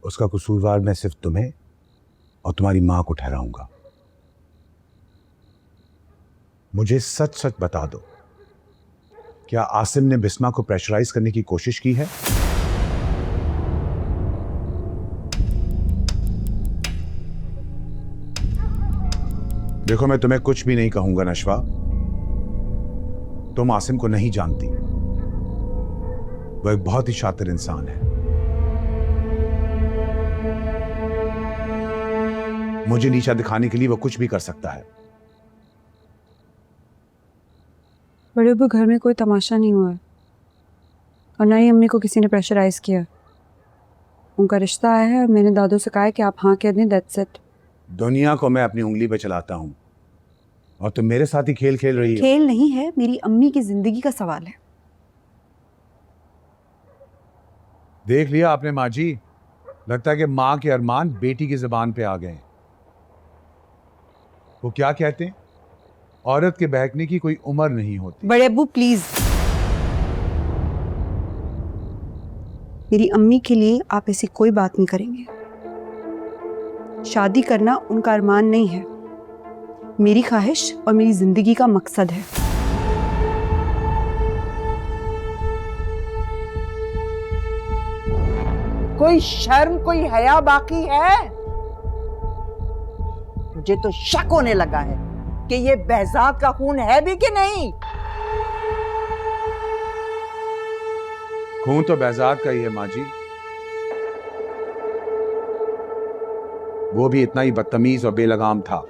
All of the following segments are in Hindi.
उसका कसूरवार मैं सिर्फ तुम्हें और तुम्हारी मां को ठहराऊंगा। मुझे सच सच बता दो, क्या आसिम ने बिस्मा को प्रेशराइज करने की कोशिश की है? देखो, मैं तुम्हें कुछ भी नहीं कहूंगा नशवा। तुम आसिम को नहीं जानती। वह एक बहुत ही शातिर इंसान है। मुझे नीचा दिखाने के लिए वो कुछ भी कर सकता है। बड़े अब्बू, घर में कोई तमाशा नहीं हुआ है और ना ही अम्मी को किसी ने प्रेशराइज किया। उनका रिश्ता आया है और मैंने दादू से कहा है कि आप हाँ कह दें, दैट्स इट। दुनिया को मैं अपनी उंगली पे चलाता हूं और तुम मेरे साथ ही खेल खेल रही हो। खेल नहीं है, मेरी अम्मी की जिंदगी का सवाल है। देख लिया आपने माँ जी, लगता है कि माँ के अरमान बेटी की जुबान पे आ गए। वो क्या कहते हैं, औरत के बहकने की कोई उम्र नहीं होती। बड़े अब्बू प्लीज, मेरी अम्मी के लिए आप ऐसी कोई बात नहीं करेंगे। शादी करना उनका अरमान नहीं है, मेरी ख्वाहिश और मेरी जिंदगी का मकसद है। कोई शर्म, कोई हया बाकी है? मुझे तो शक होने लगा है कि ये बहजाद का खून है भी कि नहीं। खून तो बहजाद का ही है माँ जी। वो भी इतना ही बदतमीज और बेलगाम था।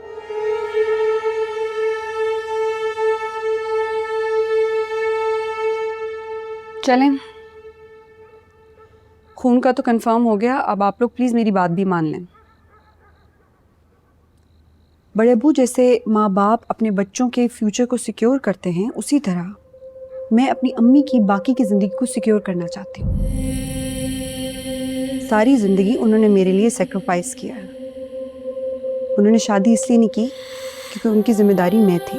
चलें, खून का तो कंफर्म हो गया। अब आप लोग प्लीज मेरी बात भी मान लें। बड़े अब्बू, जैसे माँ बाप अपने बच्चों के फ्यूचर को सिक्योर करते हैं, उसी तरह मैं अपनी अम्मी की बाकी की ज़िंदगी को सिक्योर करना चाहती हूँ। सारी ज़िंदगी उन्होंने मेरे लिए सेक्रीफाइस किया है। उन्होंने शादी इसलिए नहीं की क्योंकि उनकी जिम्मेदारी मैं थी।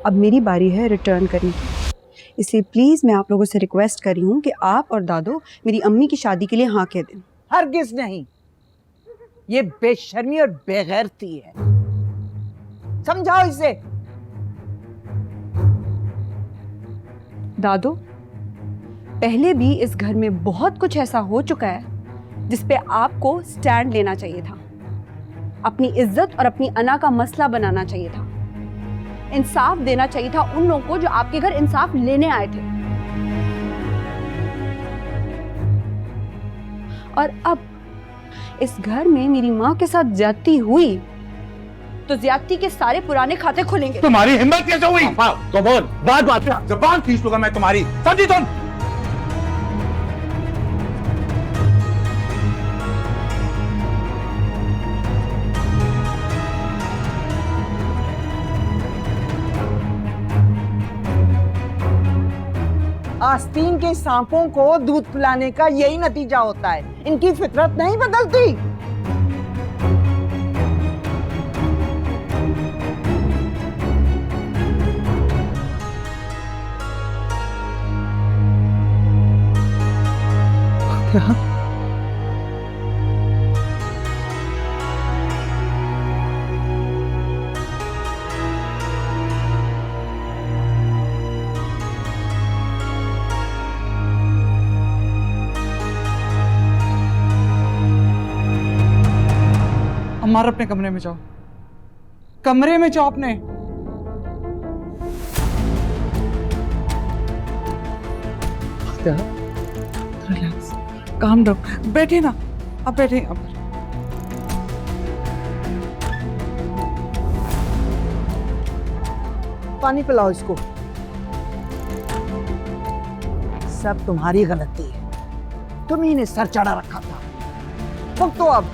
अब मेरी बारी है रिटर्न करने की, इसलिए प्लीज़ मैं आप लोगों से रिक्वेस्ट कर रही हूँ कि आप और दादो मेरी अम्मी की शादी के लिए हाँ कह दें। हरगिज नहीं, ये बेशर्मी और बेगैरती है। समझाओ इसे। दादो, पहले भी इस घर में बहुत कुछ ऐसा हो चुका है जिस पे आपको स्टैंड लेना चाहिए था। अपनी इज्जत और अपनी अना का मसला बनाना चाहिए था। इंसाफ देना चाहिए था उन लोगों को जो आपके घर इंसाफ लेने आए थे। और अब इस घर में मेरी माँ के साथ ज्यादती हुई तो ज्यादती के सारे पुराने खाते खुलेंगे। तुम्हारी हिम्मत कैसे हुई? तो बोल, बात बात पे जबान खींच लूंगा मैं तुम्हारी, समझी तुम? आस्तीन के सांपों को दूध पिलाने का यही नतीजा होता है। इनकी फितरत नहीं बदलती। अम्मार, अपने कमरे में जाओ। कमरे में जाओ अपने। Relax, calm down. बैठे ना, अब बैठे। अब पानी पिलाओ इसको। सब तुम्हारी गलती है, तुम ही ने सर चढ़ा रखा था। तुम तो अब